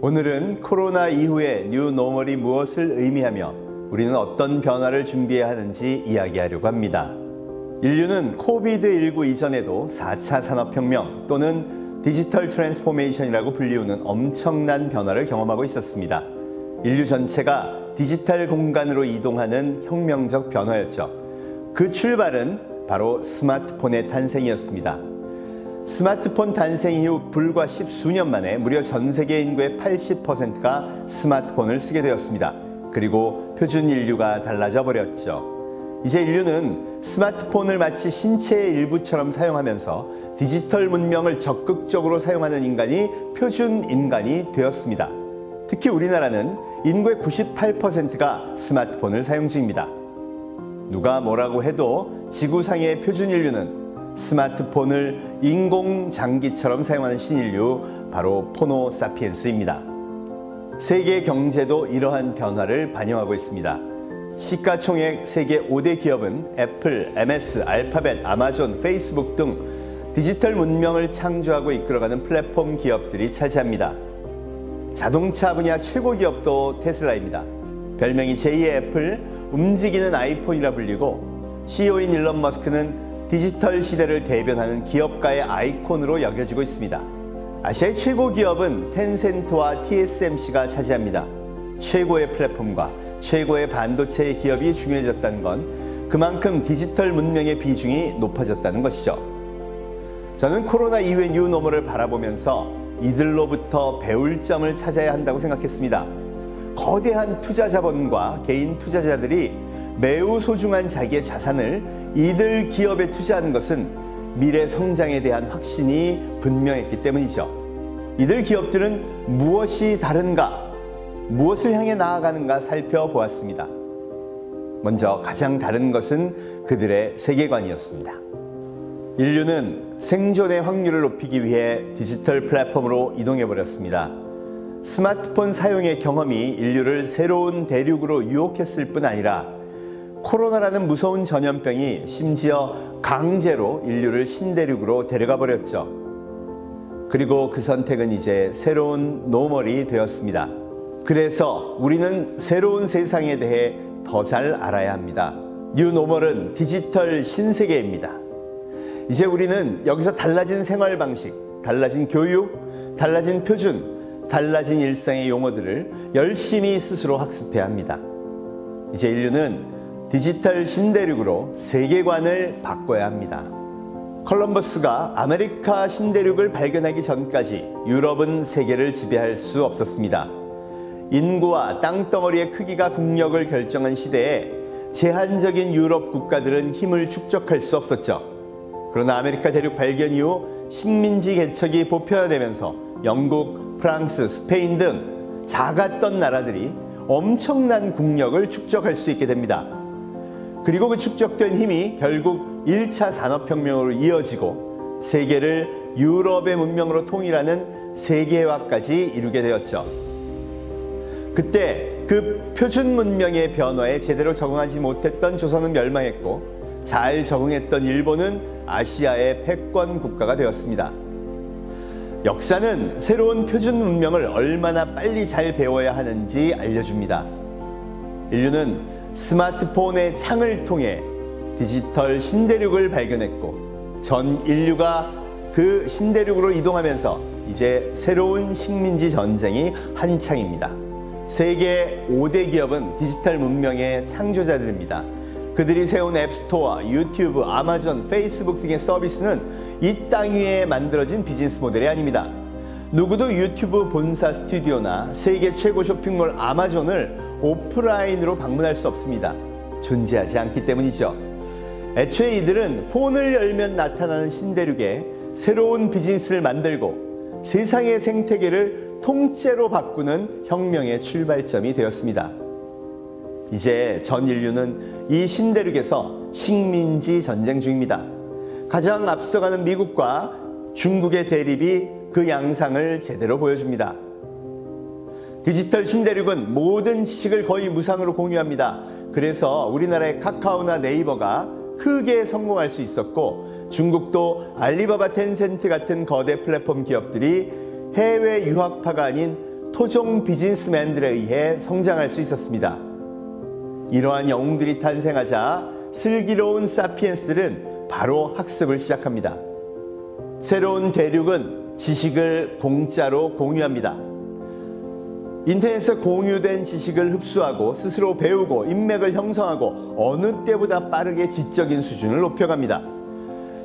오늘은 코로나 이후의 뉴 노멀이 무엇을 의미하며 우리는 어떤 변화를 준비해야 하는지 이야기하려고 합니다. 인류는 코비드19 이전에도 4차 산업혁명 또는 디지털 트랜스포메이션이라고 불리우는 엄청난 변화를 경험하고 있었습니다. 인류 전체가 디지털 공간으로 이동하는 혁명적 변화였죠. 그 출발은 바로 스마트폰의 탄생이었습니다. 스마트폰 탄생 이후 불과 10수년 만에 무려 전 세계 인구의 80%가 스마트폰을 쓰게 되었습니다. 그리고 표준 인류가 달라져 버렸죠. 이제 인류는 스마트폰을 마치 신체의 일부처럼 사용하면서 디지털 문명을 적극적으로 사용하는 인간이 표준 인간이 되었습니다. 특히 우리나라는 인구의 98%가 스마트폰을 사용 중입니다. 누가 뭐라고 해도 지구상의 표준 인류는 스마트폰을 인공장기처럼 사용하는 신인류, 바로 포노 사피엔스입니다. 세계 경제도 이러한 변화를 반영하고 있습니다. 시가총액 세계 5대 기업은 애플, MS, 알파벳, 아마존, 페이스북 등 디지털 문명을 창조하고 이끌어가는 플랫폼 기업들이 차지합니다. 자동차 분야 최고 기업도 테슬라입니다. 별명이 제2의 애플, 움직이는 아이폰이라 불리고 CEO인 일론 머스크는 디지털 시대를 대변하는 기업가의 아이콘으로 여겨지고 있습니다. 아시아의 최고 기업은 텐센트와 TSMC가 차지합니다. 최고의 플랫폼과 최고의 반도체 기업이 중요해졌다는 건 그만큼 디지털 문명의 비중이 높아졌다는 것이죠. 저는 코로나 이후의 뉴 노멀을 바라보면서 이들로부터 배울 점을 찾아야 한다고 생각했습니다. 거대한 투자 자본과 개인 투자자들이 매우 소중한 자기의 자산을 이들 기업에 투자하는 것은 미래 성장에 대한 확신이 분명했기 때문이죠. 이들 기업들은 무엇이 다른가, 무엇을 향해 나아가는가 살펴보았습니다. 먼저 가장 다른 것은 그들의 세계관이었습니다. 인류는 생존의 확률을 높이기 위해 디지털 플랫폼으로 이동해버렸습니다. 스마트폰 사용의 경험이 인류를 새로운 대륙으로 유혹했을 뿐 아니라 코로나라는 무서운 전염병이 심지어 강제로 인류를 신대륙으로 데려가 버렸죠. 그리고 그 선택은 이제 새로운 노멀이 되었습니다. 그래서 우리는 새로운 세상에 대해 더 잘 알아야 합니다. 뉴 노멀은 디지털 신세계입니다. 이제 우리는 여기서 달라진 생활 방식, 달라진 교육, 달라진 표준, 달라진 일상의 용어들을 열심히 스스로 학습해야 합니다. 이제 인류는 디지털 신대륙으로 세계관을 바꿔야 합니다. 콜럼버스가 아메리카 신대륙을 발견하기 전까지 유럽은 세계를 지배할 수 없었습니다. 인구와 땅덩어리의 크기가 국력을 결정한 시대에 제한적인 유럽 국가들은 힘을 축적할 수 없었죠. 그러나 아메리카 대륙 발견 이후 식민지 개척이 보편화되면서 영국, 프랑스, 스페인 등 작았던 나라들이 엄청난 국력을 축적할 수 있게 됩니다. 그리고 그 축적된 힘이 결국 1차 산업혁명으로 이어지고 세계를 유럽의 문명으로 통일하는 세계화까지 이루게 되었죠. 그때 그 표준 문명의 변화에 제대로 적응하지 못했던 조선은 멸망했고 잘 적응했던 일본은 아시아의 패권 국가가 되었습니다. 역사는 새로운 표준 문명을 얼마나 빨리 잘 배워야 하는지 알려줍니다. 인류는 스마트폰의 창을 통해 디지털 신대륙을 발견했고 전 인류가 그 신대륙으로 이동하면서 이제 새로운 식민지 전쟁이 한창입니다. 세계 5대 기업은 디지털 문명의 창조자들입니다. 그들이 세운 앱스토어, 유튜브, 아마존, 페이스북 등의 서비스는 이 땅 위에 만들어진 비즈니스 모델이 아닙니다. 누구도 유튜브 본사 스튜디오나 세계 최고 쇼핑몰 아마존을 오프라인으로 방문할 수 없습니다. 존재하지 않기 때문이죠. 애초에 이들은 폰을 열면 나타나는 신대륙에 새로운 비즈니스를 만들고 세상의 생태계를 통째로 바꾸는 혁명의 출발점이 되었습니다. 이제 전 인류는 이 신대륙에서 식민지 전쟁 중입니다. 가장 앞서가는 미국과 중국의 대립이 그 양상을 제대로 보여줍니다. 디지털 신대륙은 모든 지식을 거의 무상으로 공유합니다. 그래서 우리나라의 카카오나 네이버가 크게 성공할 수 있었고, 중국도 알리바바, 텐센트 같은 거대 플랫폼 기업들이 해외 유학파가 아닌 토종 비즈니스맨들에 의해 성장할 수 있었습니다. 이러한 영웅들이 탄생하자 슬기로운 사피엔스들은 바로 학습을 시작합니다. 새로운 대륙은 지식을 공짜로 공유합니다. 인터넷에서 공유된 지식을 흡수하고 스스로 배우고 인맥을 형성하고 어느 때보다 빠르게 지적인 수준을 높여갑니다.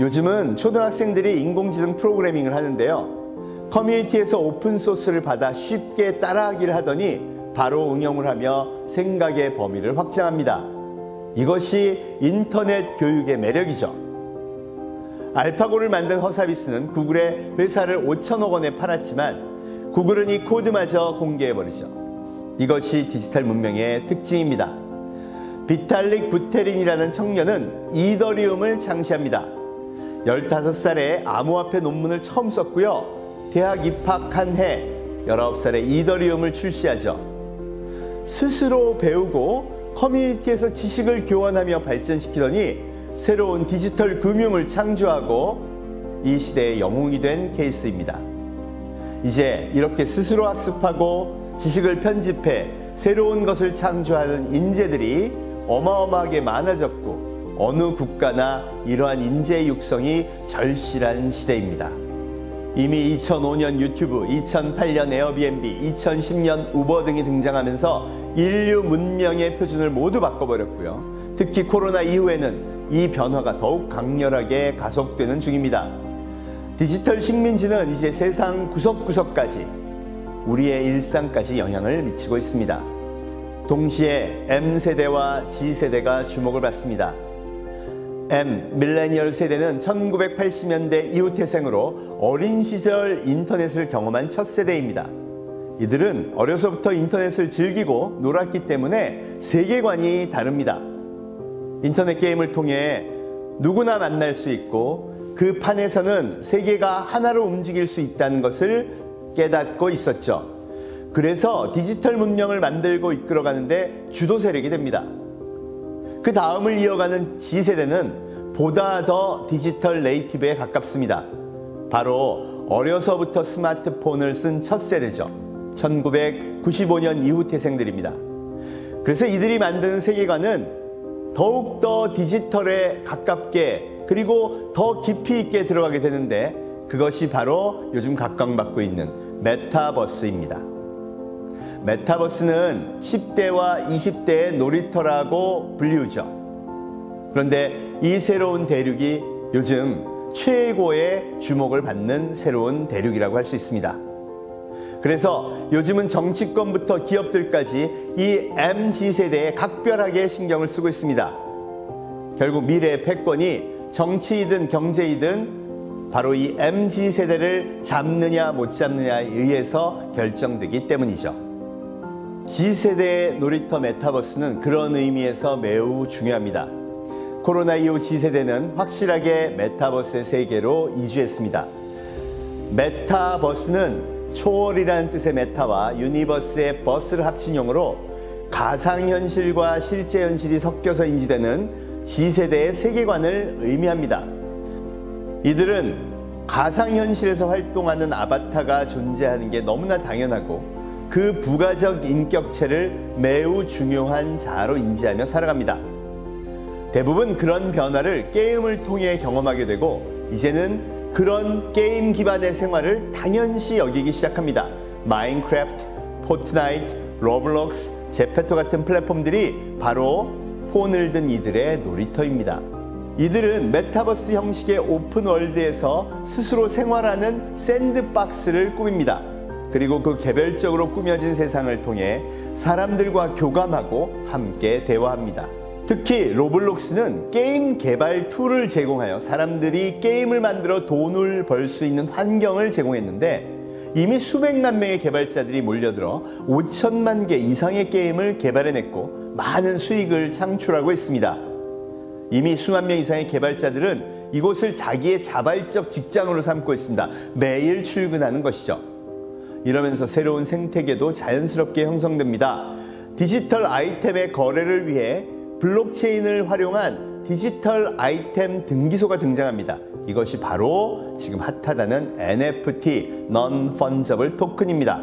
요즘은 초등학생들이 인공지능 프로그래밍을 하는데요. 커뮤니티에서 오픈소스를 받아 쉽게 따라하기를 하더니 바로 응용을 하며 생각의 범위를 확장합니다. 이것이 인터넷 교육의 매력이죠. 알파고를 만든 허사비스는 구글의 회사를 5천억 원에 팔았지만 구글은 이 코드마저 공개해버리죠. 이것이 디지털 문명의 특징입니다. 비탈릭 부테린이라는 청년은 이더리움을 창시합니다. 15살에 암호화폐 논문을 처음 썼고요. 대학 입학한 해 19살에 이더리움을 출시하죠. 스스로 배우고 커뮤니티에서 지식을 교환하며 발전시키더니 새로운 디지털 금융을 창조하고 이 시대의 영웅이 된 케이스입니다. 이제 이렇게 스스로 학습하고 지식을 편집해 새로운 것을 창조하는 인재들이 어마어마하게 많아졌고 어느 국가나 이러한 인재 육성이 절실한 시대입니다. 이미 2005년 유튜브, 2008년 에어비앤비, 2010년 우버 등이 등장하면서 인류 문명의 표준을 모두 바꿔버렸고요. 특히 코로나 이후에는 이 변화가 더욱 강렬하게 가속되는 중입니다. 디지털 식민지는 이제 세상 구석구석까지 우리의 일상까지 영향을 미치고 있습니다. 동시에 M세대와 G세대가 주목을 받습니다. 밀레니얼 세대는 1980년대 이후 태생으로 어린 시절 인터넷을 경험한 첫 세대입니다. 이들은 어려서부터 인터넷을 즐기고 놀았기 때문에 세계관이 다릅니다. 인터넷 게임을 통해 누구나 만날 수 있고 그 판에서는 세계가 하나로 움직일 수 있다는 것을 깨닫고 있었죠. 그래서 디지털 문명을 만들고 이끌어가는데 주도 세력이 됩니다. 그 다음을 이어가는 G세대는 보다 더 디지털 네이티브에 가깝습니다. 바로 어려서부터 스마트폰을 쓴 첫 세대죠. 1995년 이후 태생들입니다. 그래서 이들이 만드는 세계관은 더욱더 디지털에 가깝게 그리고 더 깊이 있게 들어가게 되는데 그것이 바로 요즘 각광받고 있는 메타버스입니다. 메타버스는 10대와 20대의 놀이터라고 불리우죠. 그런데 이 새로운 대륙이 요즘 최고의 주목을 받는 새로운 대륙이라고 할 수 있습니다. 그래서 요즘은 정치권부터 기업들까지 이 MZ세대에 각별하게 신경을 쓰고 있습니다. 결국 미래의 패권이 정치이든 경제이든 바로 이 MZ세대를 잡느냐 못 잡느냐에 의해서 결정되기 때문이죠. G세대의 놀이터 메타버스는 그런 의미에서 매우 중요합니다. 코로나 이후 G세대는 확실하게 메타버스의 세계로 이주했습니다. 메타버스는 초월이라는 뜻의 메타와 유니버스의 버스를 합친 용어로 가상현실과 실제 현실이 섞여서 인지되는 G세대의 세계관을 의미합니다. 이들은 가상현실에서 활동하는 아바타가 존재하는 게 너무나 당연하고 그 부가적 인격체를 매우 중요한 자아로 인지하며 살아갑니다. 대부분 그런 변화를 게임을 통해 경험하게 되고 이제는 그런 게임 기반의 생활을 당연시 여기기 시작합니다. 마인크래프트, 포트나이트, 로블록스, 제페토 같은 플랫폼들이 바로 폰을 든 이들의 놀이터입니다. 이들은 메타버스 형식의 오픈월드에서 스스로 생활하는 샌드박스를 꾸밉니다. 그리고 그 개별적으로 꾸며진 세상을 통해 사람들과 교감하고 함께 대화합니다. 특히 로블록스는 게임 개발 툴을 제공하여 사람들이 게임을 만들어 돈을 벌 수 있는 환경을 제공했는데 이미 수백만 명의 개발자들이 몰려들어 5천만 개 이상의 게임을 개발해냈고 많은 수익을 창출하고 있습니다. 이미 수만 명 이상의 개발자들은 이곳을 자기의 자발적 직장으로 삼고 있습니다. 매일 출근하는 것이죠. 이러면서 새로운 생태계도 자연스럽게 형성됩니다. 디지털 아이템의 거래를 위해 블록체인을 활용한 디지털 아이템 등기소가 등장합니다. 이것이 바로 지금 핫하다는 NFT, Non-Fungible 토큰입니다.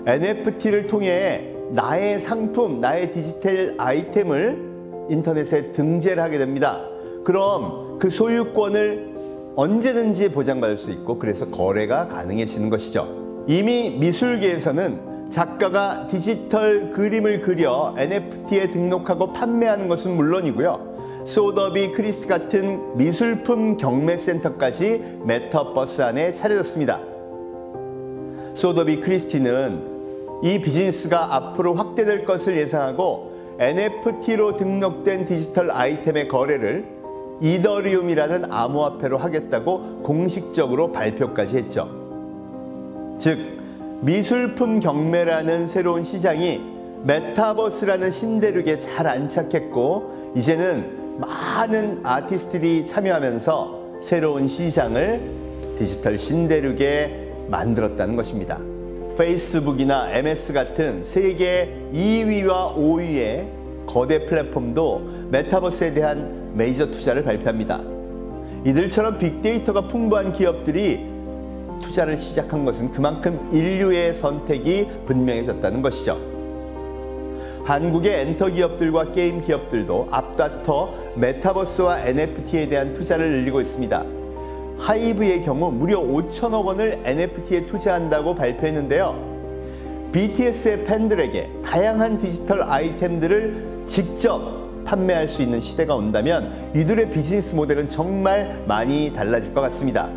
NFT를 통해 나의 상품, 나의 디지털 아이템을 인터넷에 등재를 하게 됩니다. 그럼 그 소유권을 언제든지 보장받을 수 있고 그래서 거래가 가능해지는 것이죠. 이미 미술계에서는 작가가 디지털 그림을 그려 NFT에 등록하고 판매하는 것은 물론이고요. 소더비 크리스티 같은 미술품 경매센터까지 메타버스 안에 차려졌습니다. 소더비 크리스티는 이 비즈니스가 앞으로 확대될 것을 예상하고 NFT로 등록된 디지털 아이템의 거래를 이더리움이라는 암호화폐로 하겠다고 공식적으로 발표까지 했죠. 즉, 미술품 경매라는 새로운 시장이 메타버스라는 신대륙에 잘 안착했고 이제는 많은 아티스트들이 참여하면서 새로운 시장을 디지털 신대륙에 만들었다는 것입니다. 페이스북이나 MS 같은 세계 2위와 5위의 거대 플랫폼도 메타버스에 대한 메이저 투자를 발표합니다. 이들처럼 빅데이터가 풍부한 기업들이 투자를 시작한 것은 그만큼 인류의 선택이 분명해졌다는 것이죠. 한국의 엔터 기업들과 게임 기업들도 앞다퉈 메타버스와 NFT에 대한 투자를 늘리고 있습니다. 하이브의 경우 무려 5천억 원을 NFT에 투자한다고 발표했는데요. BTS의 팬들에게 다양한 디지털 아이템들을 직접 판매할 수 있는 시대가 온다면 이들의 비즈니스 모델은 정말 많이 달라질 것 같습니다.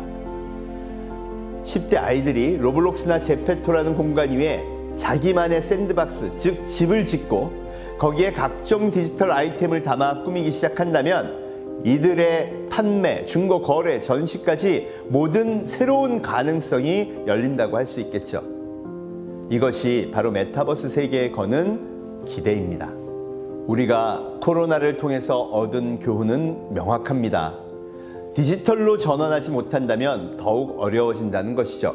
10대 아이들이 로블록스나 제페토라는 공간 위에 자기만의 샌드박스, 즉 집을 짓고 거기에 각종 디지털 아이템을 담아 꾸미기 시작한다면 이들의 판매, 중고, 거래, 전시까지 모든 새로운 가능성이 열린다고 할 수 있겠죠. 이것이 바로 메타버스 세계에 거는 기대입니다. 우리가 코로나를 통해서 얻은 교훈은 명확합니다. 디지털로 전환하지 못한다면 더욱 어려워진다는 것이죠.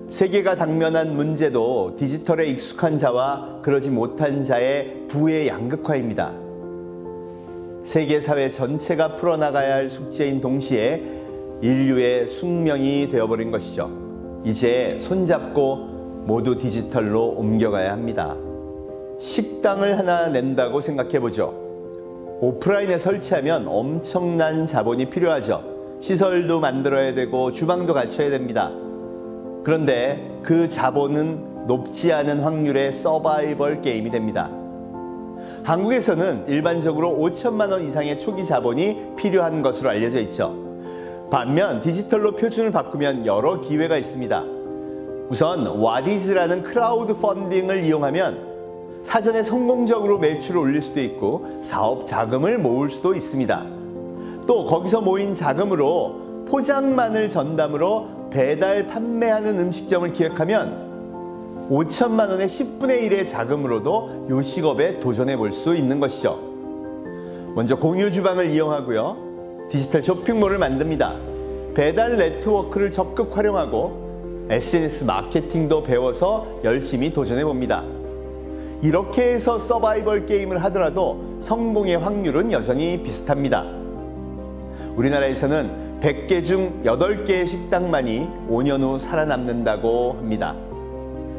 세계가 당면한 문제도 디지털에 익숙한 자와 그러지 못한 자의 부의 양극화입니다. 세계 사회 전체가 풀어나가야 할 숙제인 동시에 인류의 숙명이 되어버린 것이죠. 이제 손잡고 모두 디지털로 옮겨가야 합니다. 식당을 하나 낸다고 생각해보죠. 오프라인에 설치하면 엄청난 자본이 필요하죠. 시설도 만들어야 되고 주방도 갖춰야 됩니다. 그런데 그 자본은 높지 않은 확률의 서바이벌 게임이 됩니다. 한국에서는 일반적으로 5천만 원 이상의 초기 자본이 필요한 것으로 알려져 있죠. 반면 디지털로 표준을 바꾸면 여러 기회가 있습니다. 우선 와디즈라는 크라우드 펀딩을 이용하면 사전에 성공적으로 매출을 올릴 수도 있고 사업 자금을 모을 수도 있습니다. 또 거기서 모인 자금으로 포장마늘 전담으로 배달 판매하는 음식점을 기획하면 5천만 원의 10분의 1의 자금으로도 요식업에 도전해 볼 수 있는 것이죠. 먼저 공유 주방을 이용하고요. 디지털 쇼핑몰을 만듭니다. 배달 네트워크를 적극 활용하고 SNS 마케팅도 배워서 열심히 도전해 봅니다. 이렇게 해서 서바이벌 게임을 하더라도 성공의 확률은 여전히 비슷합니다. 우리나라에서는 100개 중 8개의 식당만이 5년 후 살아남는다고 합니다.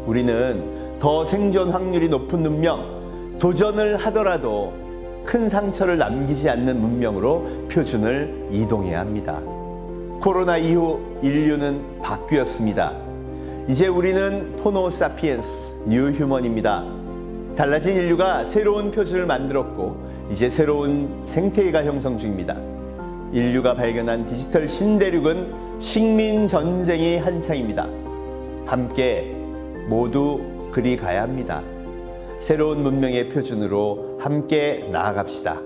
우리는 더 생존 확률이 높은 문명, 도전을 하더라도 큰 상처를 남기지 않는 문명으로 표준을 이동해야 합니다. 코로나 이후 인류는 바뀌었습니다. 이제 우리는 포노 사피엔스, 뉴 휴먼입니다. 달라진 인류가 새로운 표준을 만들었고 이제 새로운 생태계가 형성 중입니다. 인류가 발견한 디지털 신대륙은 식민 전쟁이 한창입니다. 함께 모두 그리 가야 합니다. 새로운 문명의 표준으로 함께 나아갑시다.